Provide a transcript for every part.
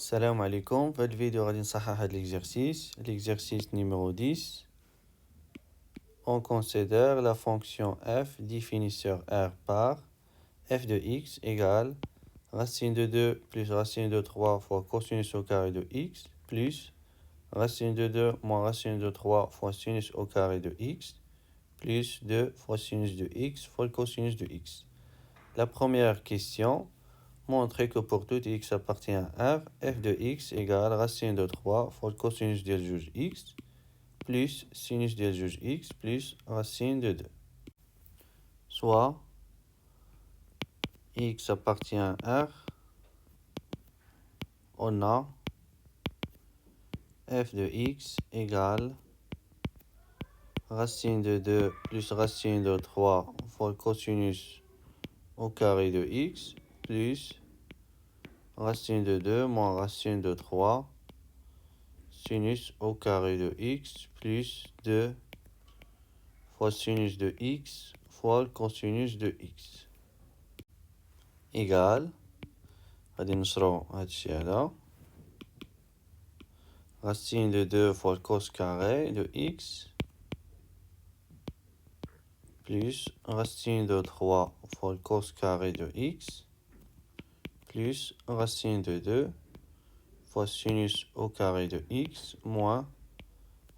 Salam alaikum, dans cette vidéo, on va l'exercice numéro 10. On considère la fonction f définisseur r par f de x égale racine de 2 plus racine de 3 fois cosinus au carré de x plus racine de 2 moins racine de 3 fois sinus au carré de x plus 2 fois sinus de x fois le cosinus de x. La première question: montrer que pour tout x appartient à R, f de x égale racine de 3 fois le cosinus de juge x plus sinus de juge x plus racine de 2. Soit x appartient à R, on a f de x égale racine de 2 plus racine de 3 fois le cosinus au carré de x plus racine de 2 moins racine de 3 sinus au carré de x plus 2 fois sinus de x fois le cosinus de x égale غادي نشرو هاد الشي هذا racine de 2 fois le cos carré de x plus racine de 3 fois le cos carré de x plus racine de 2 fois sinus au carré de x moins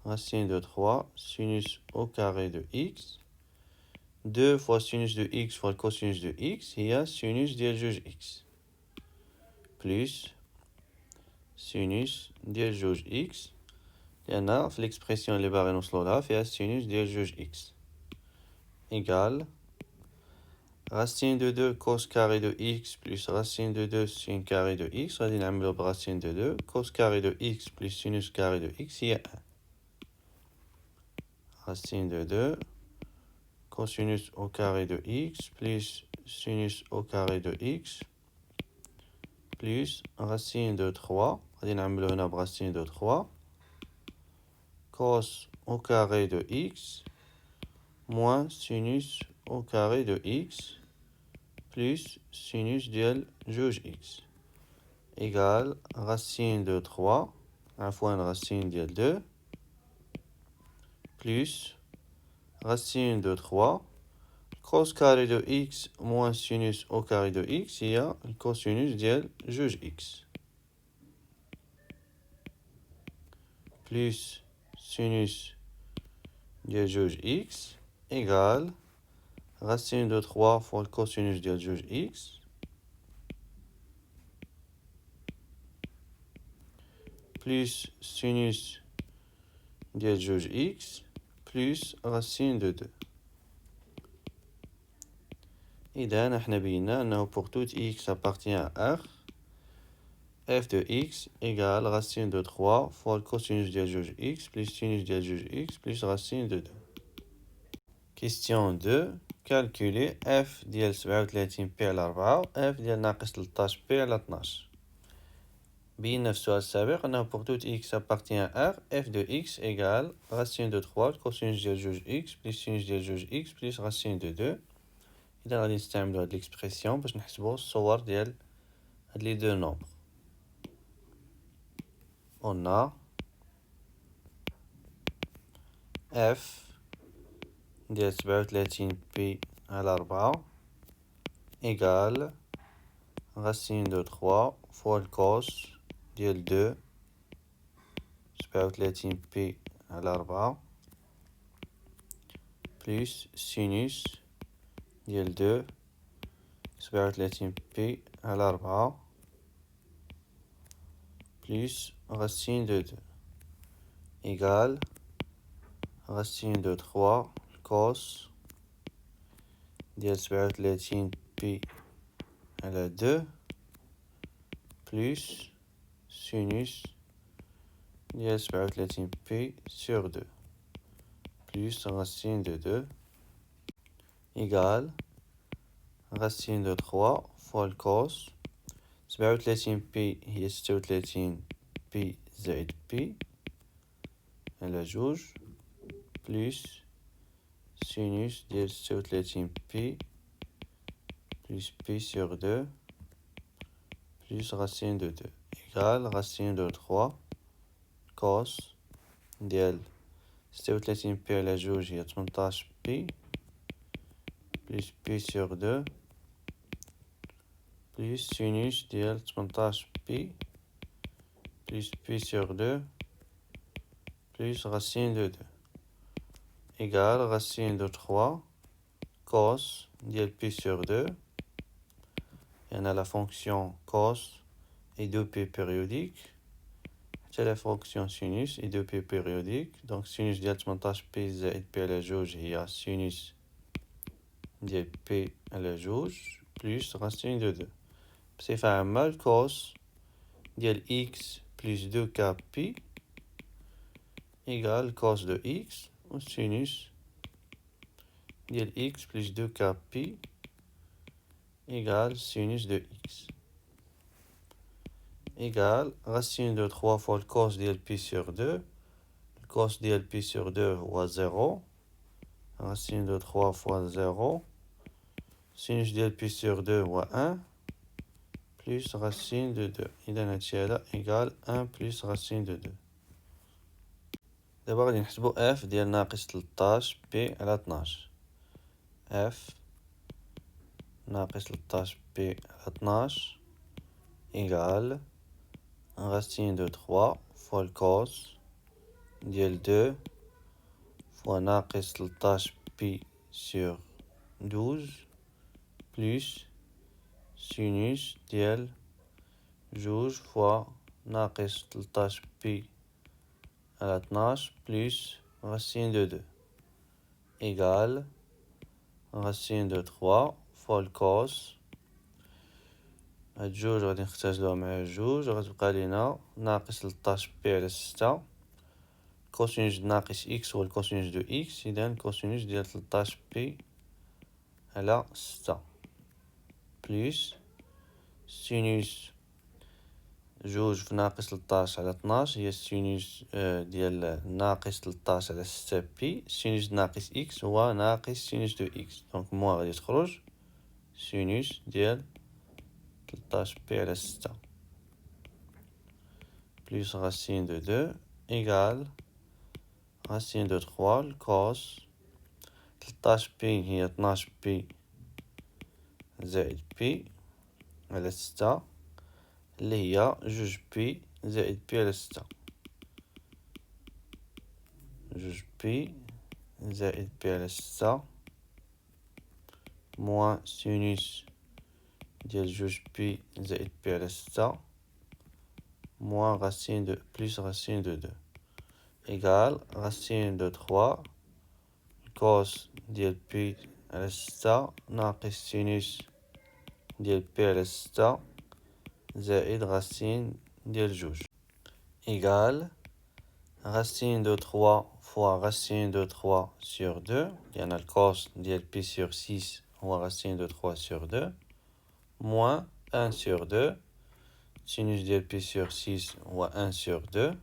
racine de 3 sinus au carré de x. 2 fois sinus de x fois le cosinus de x, il y a sinus ديال جوج x plus sinus ديال جوج x لأن في l'expression اللي باغي نوصلو لها فيها sinus ديال جوج x égale racine de 2 cos carré de x plus racine de 2 sin carré de x غادي نعملو برacine de 2 cos carré de x plus sinus carré de x هي 1 racine de 2 cosinus au carré de x plus sinus au carré de x plus racine de 3 غادي نعملو هنا برacine de 3 cos au carré de x moins sinus au carré de x plus sinus ديال جوج x égale racine de 3 عفوا racine ديال 2 plus racine de 3 cos carré de x moins sinus au carré de x il y a le cosinus ديال جوج x plus sinus ديال جوج x égale racine de 3 fois le cosinus ديال جوج x plus sinus ديال جوج x plus racine de 2. إذا احنا بينا أنه pour tout x appartient à R, f de x égale racine de 3 fois le cosinus ديال جوج x plus sinus ديال جوج x plus racine de 2. Question 2. Calculer f ديال 37 بي على 4 f ديال ناقص 13 بي على 12. بينا في السؤال السابق أنه pour tout x appartient à R, f de x égale racine de 3 le cosinus ديال جوج x plus sinus ديال جوج x plus racine de 2. إذا غادي نستعملو هاد l'expression باش نحسبو الصور ديال هاد لي دو نومبر. On a f ديال 37 بي على 4 égale racine de 3 fois le cos ديال 2 37 بي على 4 plus sinus ديال 2 37 بي على 4 plus racine de 2 égale racine de 3 cos ديال 37 بي على 2 plus sinus ديال 37 بي sur 2 plus racine de 2 égale racine de 3 fois le cos 37 بي هي 36 بي زائد بي على جوج plus sinus ديال 36 بي plus pi sur 2 plus racine de 2 égale racine de 3 cos ديال 36 بي على جوج هي 18 بي بلس بي سور 2 بلس سينوس ديال 18 بي بلس بي سور 2 plus racine de 2 égale racine de 3 cos dièle pi sur 2. Et on a la fonction cos et 2pi périodique. C'est la fonction sinus et 2pi périodique. Donc sinus dièle 18 pi زائد pi à la jauge هي sinus dièle pi à la jauge plus racine de 2. بصفة عامة cos dièle x plus 2k pi égale cos de x ou sinus dièle x plus 2k pi égale sinus de x égale racine de 3 fois le cos dièle pi sur 2. Le cos dièle pi sur 2 ou 0. Racine de 3 fois 0. Sinus dièle pi sur 2 ou 1. Plus racine de 2. إذا هادشي هذا égale 1 plus racine de 2. دابا غادي نحسبو f ديال ناقص 13 بي على 12. f ناقص 13 بي على 12 égale racine de 3 fois le cos ديال 2 fois ناقص 13 بي sur 12 plus sinus ديال جوج fois ناقص 13 بي على 12 plus racine de 2 égale racine de 3 fois le cos هاد جوج غادي نختزلوها مع جوج غتبقى لينا ناقص 13 بي على 6 كوسينوس ناقص إكس هو الكوسينوس دو إكس إذا كوسينوس ديال 13 بي على 6 بلس سينوس جوج في ناقص 13 على 12 هي السينوس ديال ناقص 13 على 6 بي سينوس ناقص إكس هو ناقص سينوس دو إكس دونك موا غادي تخرج سينوس ديال 13 بي على 6 plus racine de 2 égale racine de 3 le cos 13 بي هي 12 بي زائد بي على 6 اللي هي جوج بي زائد بي على 6 جوج بي زائد بي على 6 موان سينوس ديال جوج بي زائد بي على 6 moins racine de plus racine de 2 égale racine de 3 cos ديال بي على 6 ناقص سينوس ديال بي على 6 زائد racine ديال جوج égale racine de 3 fois racine de 3 sur 2 يعني الكوس ديال بي sur 6 هو racine de 3 sur 2 moins 1 sur 2 sinus ديال بي sur 6 هو 1 sur 2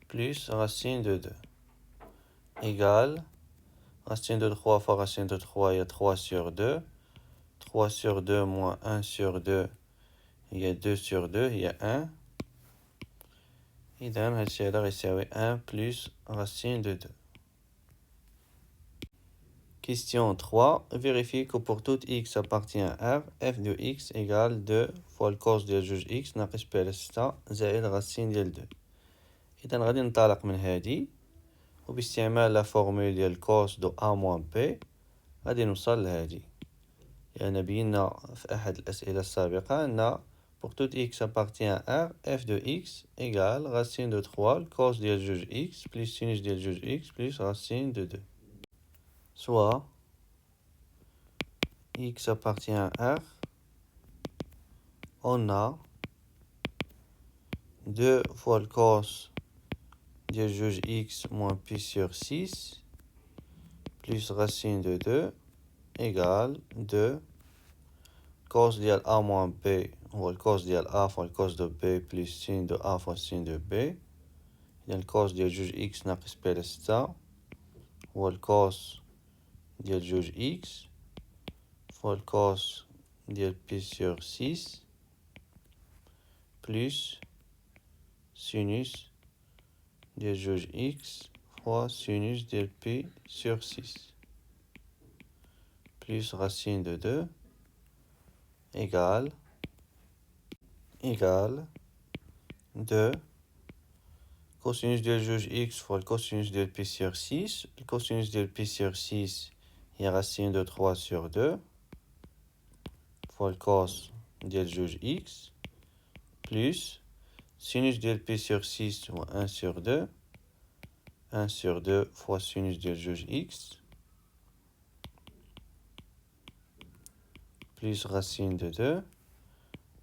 plus racine de 2 égale racine de 3 fois racine de 3 هي 3 sur 2 3 sur 2 moins 1 sur 2 هي 2 sur 2 هي 1 إذا هادشي هذا غيساوي 1 plus racine de 2. Question 3. Vérifiez que pour tout x appartient à R, f de x égale 2 fois le cos ديال جوج x ناقص بي على 6 زائد racine ديال 2. إذا غادي ننطلق من هادي وباستعمال لا فورمول ديال cos دو a moins b غادي نوصل لهادي لأن بينا في أحد الأسئلة السابقة أن pour tout x appartient à R, f de x égale racine de 3 le cos ديال جوج x plus sinus ديال جوج x plus racine de 2. Soit x appartient à R, on a 2 fois le cos de juge x moins pi sur 6 plus racine de 2 égale 2 cos ديال a moins b هو الكوس ديال a fois le cos de b plus sin de a fois sin de b إذا الكوس ديال جوج x ناقص ب على 6 هو الكوس ديال جوج x fois الكوس ديال pi sur 6 plus sinus de jauge x fois sinus de pi sur 6 plus racine de 2 égale 2 cosinus de jauge x fois le cosinus de pi sur 6. Le cosinus de pi sur 6 est racine de 3 sur 2 fois le cos de jauge x plus sinus de pi sur 6 fois 1 sur 2. 1 sur 2 fois sinus de jauge x plus racine de 2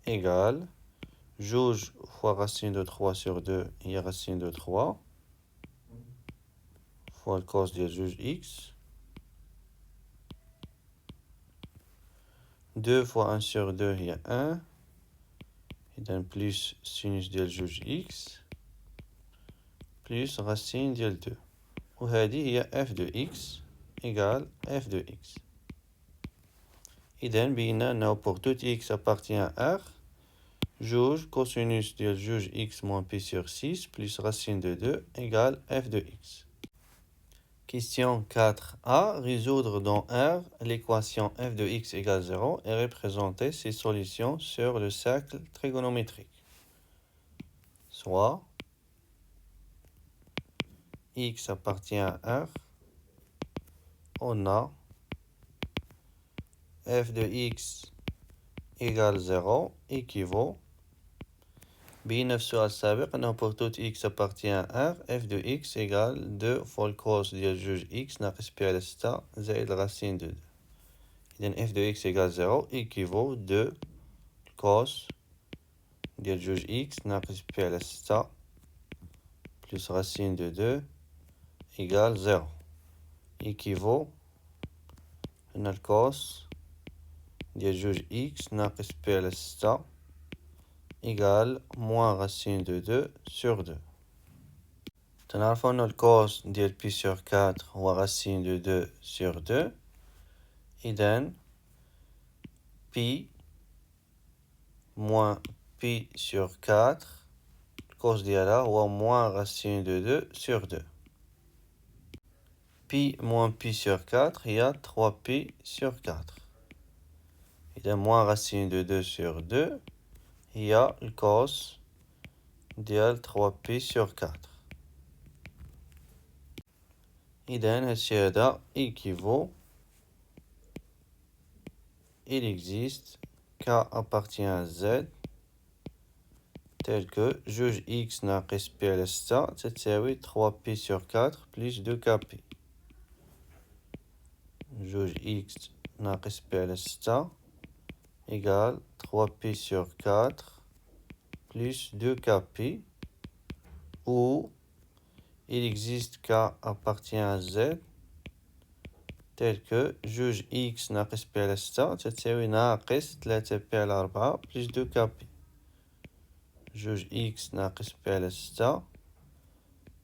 égale jauge fois racine de 3 sur 2 et racine de 3 fois le cos de jauge x. 2 fois 1 sur 2 il y a 1. Et donc plus sinus de jauge x plus racine de 2. وهذه هي f de x égale f de x. إذن بينا أنه pour tout x appartient à R, jauge cosinus de jauge x moins pi sur 6 plus racine de 2 égale f de x. Question 4a. Résoudre dans R l'équation f de x égale 0 et représenter ses solutions sur le cercle trigonométrique. Soit x appartient à R, on a f de x égale 0 équivaut بنفس السؤال السابق أنه pour tout x appartient à R f de x égale 2 fois le cos ديال جوج x ناقص pi على 6 زائد الرacine de 2. إذن f de x égale 0 équivaut 2 cos ديال جوج x ناقص pi على 6 plus racine de 2 égale 0. équivaut أن الكوس ديال جوج x ناقص pi على 6 égale moins racine de 2 sur 2. تنعرفوا أن الكوس ديال pi sur 4 هو racine de 2 sur 2. إذن pi moins pi sur 4 الكوس ديالها هو moins racine de 2 sur 2. pi moins pi sur 4 هي 3pi sur 4. إذن moins racine de 2 sur 2 هي الكوس ديال 3pi sur 4. إذن هادشي هذا équivaut il existe k appartient à z tel que jauge x ناقص pi على 6 تساوي 3pi sur 4 plus 2kpi. jauge x ناقص pi على 6 égale 3pi sur 4 plus 2kpi où il existe k appartient à z tel que جوج x ناقص pi على 6 تساوي ناقص 3pi على 4 plus 2kpi. جوج x ناقص pi على 6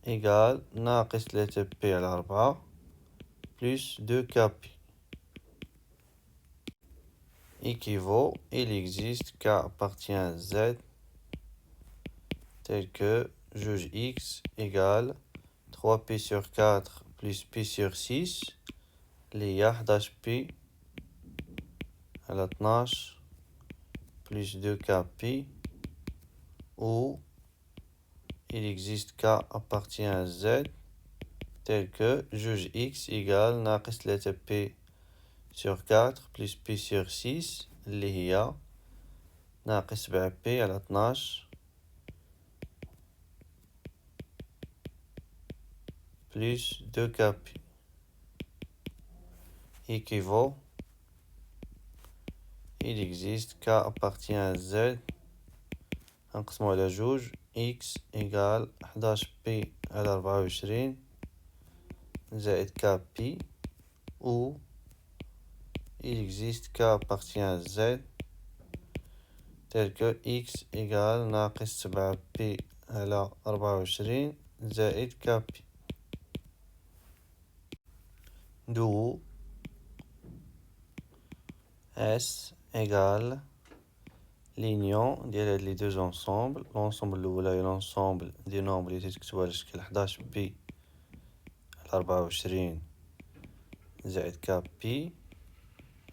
égale ناقص 3pi على 4 plus 2kpi. équivaut il existe k appartient à z tel que jauge x égale 3pi sur 4 plus pi sur 6 اللي هي 11pi على 12 plus 2kpi où il existe k appartient à z tel que jauge x égale ناقص 3pi sur 4 plus pi sur 6 اللي هي ناقص 7pi على 12 plus 2kpi. équivaut il existe k appartient à z نقسمو على جوج x égale 11pi على 24 زائد kpi où il existe k appartient à z tel que x égale ناقص 7pi على 24 زائد kpi. d'où S égale l'union ديال هاد les deux ensembles. L'ensemble الأولى هي l'ensemble des nombres اللي تتكتبو على شكل 11 بي على 24 زائد k pi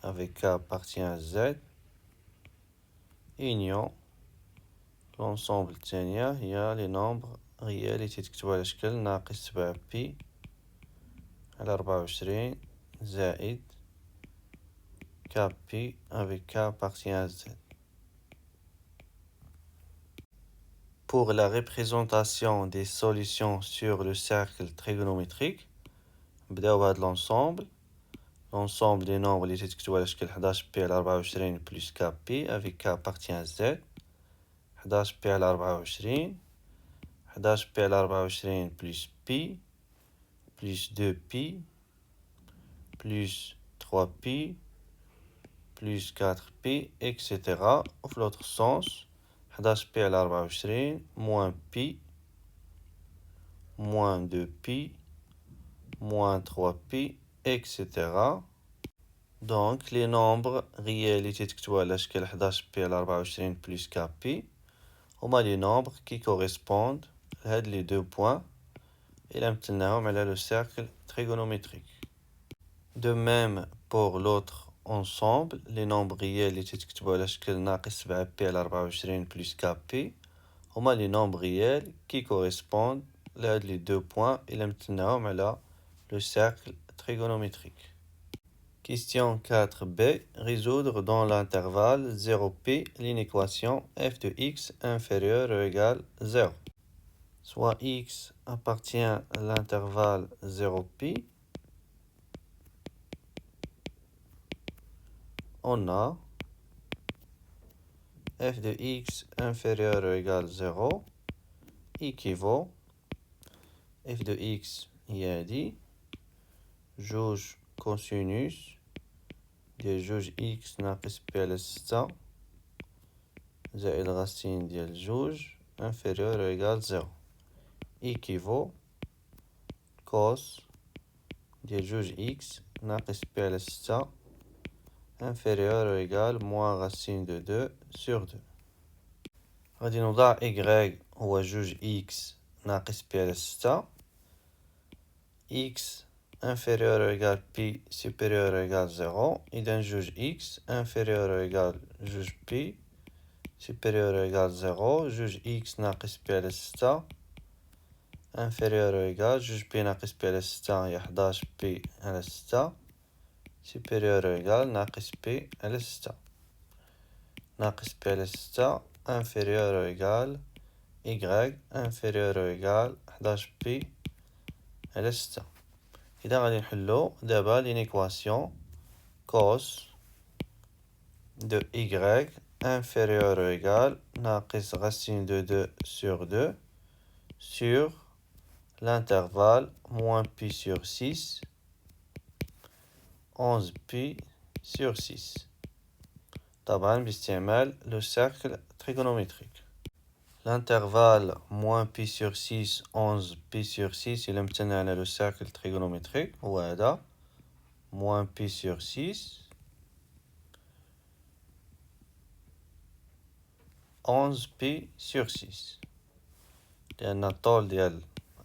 avec k appartient à z union l'ensemble الثانية هي les nombres réels اللي تتكتبو على شكل ناقص 7 بي على 24 زائد k pi avec k appartient à z. Pour la représentation des solutions sur le cercle trigonométrique, نبداو بهاد l'ensemble. L'ensemble des nombres اللي تتكتبو على شكل 11 بي على 24 plus k pi avec k appartient à z. 11 بي على 24 11 بي على 24 plus pi plus 2 pi plus 3 pi plus 4 pi etc. Ou l'autre sens 11 pi على 24 moins pi moins 2 pi moins 3 pi etc. Donc les nombres réels اللي تتكتبو على شكل 11 pi على 24 plus k pi هما les nombres qui correspondent à les deux points et l'amtenahom على le cercle trigonométrique. De même pour l'autre ensemble, les nombres réels اللي تتكتبو على شكل ناقص 7 pi على 24 plus k pi هما les nombres réels qui correspondent à les deux points et l'amtenahom على le cercle trigonométrique. Question 4b. Résoudre dans l'intervalle 0p l'inéquation f de x inférieur ou égal 0. Soit x appartient à l'intervalle 0p. On a f de x inférieur ou égal 0 équivaut f de x y a dit جوج cosinus ديال جوج إكس ناقص بي على 6 زائد غاسين ديال جوج inférieur ou égal 0 équivaut cos ديال جوج إكس ناقص بي على 6 inférieur ou égal moins racine de 2 sur 2. غادي نوضع y هو جوج إكس ناقص بي على 6 x inférieur ou égal pi supérieur ou égal 0 إذن جوج x inférieur ou égal جوج pi supérieur ou égal 0 جوج x ناقص pi على 6 inférieur ou égal جوج pi ناقص pi على 6 هي 11 pi على 6 supérieur ou égal ناقص pi على 6 ناقص pi على 6 inférieur ou égal y inférieur ou égal 11 pi على 6. إذا غادي نحلو دابا لينيكواسيون cos de y inférieur ou égal ناقص racine de 2 sur 2 sur l'intervalle moins pi sur 6 11 pi sur 6 طبعا باستعمال le cercle trigonométrique. L'intervalle moins pi sur 6 11 pi sur 6 il امتنع على le cercle trigonométrique هو هذا moins pi sur 6 11 pi sur 6 لأن الطول ديال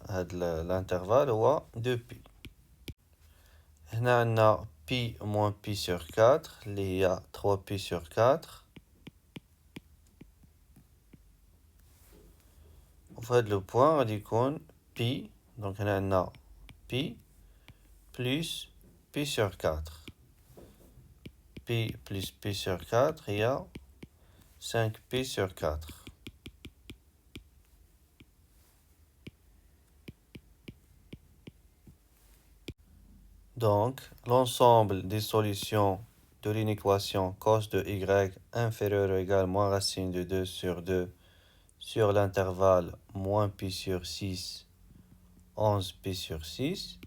هاد الانترفال هو 2 pi. هنا عندنا pi moins pi sur 4 اللي هي 3 pi sur 4 وفي هاد لو بوان غادي يكون pi دونك هنا عندنا pi plus pi sur 4 pi plus pi sur 4 هي 5 pi sur 4. Donc, l'ensemble des solutions de l'inéquation cos de y inférieur ou égal moins racine de 2 sur 2 sur l'intervalle moins pi sur 6 11 pi sur 6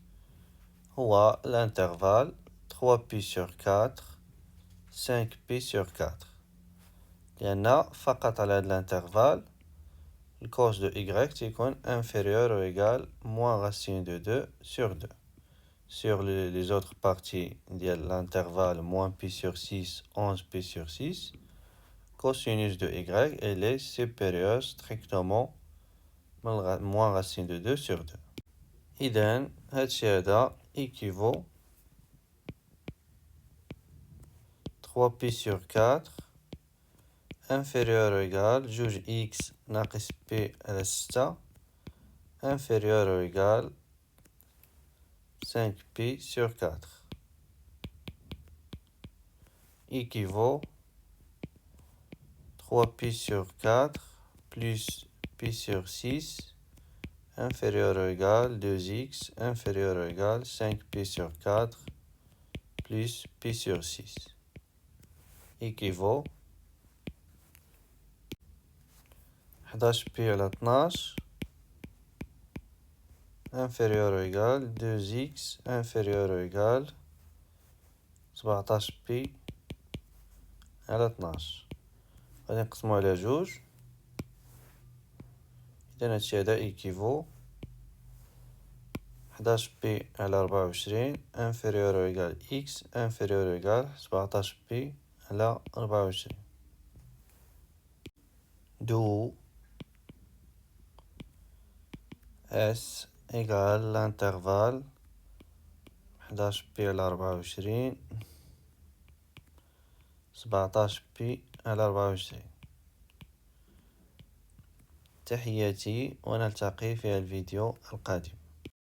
هو l'intervalle 3 pi sur 4 5 pi sur 4 لأن فقط على هذا الانترفال الكوس de y تيكون inférieur ou égal moins racine de 2 sur 2. Sur les autres parties de l'intervalle moins pi sur 6 11 pi sur 6 cosinus de y, elle est supérieure strictement moins racine de 2 sur 2. إذن هادشي هذا équivaut 3π sur 4 inférieur ou égal جوج x ناقص p على 6 inférieur ou égal 5π sur 4 équivaut 3π sur 4 plus π sur 6 inférieur ou égal 2x inférieur ou égal 5π sur 4 plus π sur 6 équivaut 11π على 12 inférieur ou égal 2x inférieur ou égal 17π على 12 غادي نقسمو على جوج. إذا هادشي هذا équivaut 11π على 24 inférieur ou égal x inférieur ou égal 17π على 24 d'où S égale l'intervalle 11π على 24 17π على 24. تحياتي ونلتقي في الفيديو القادم.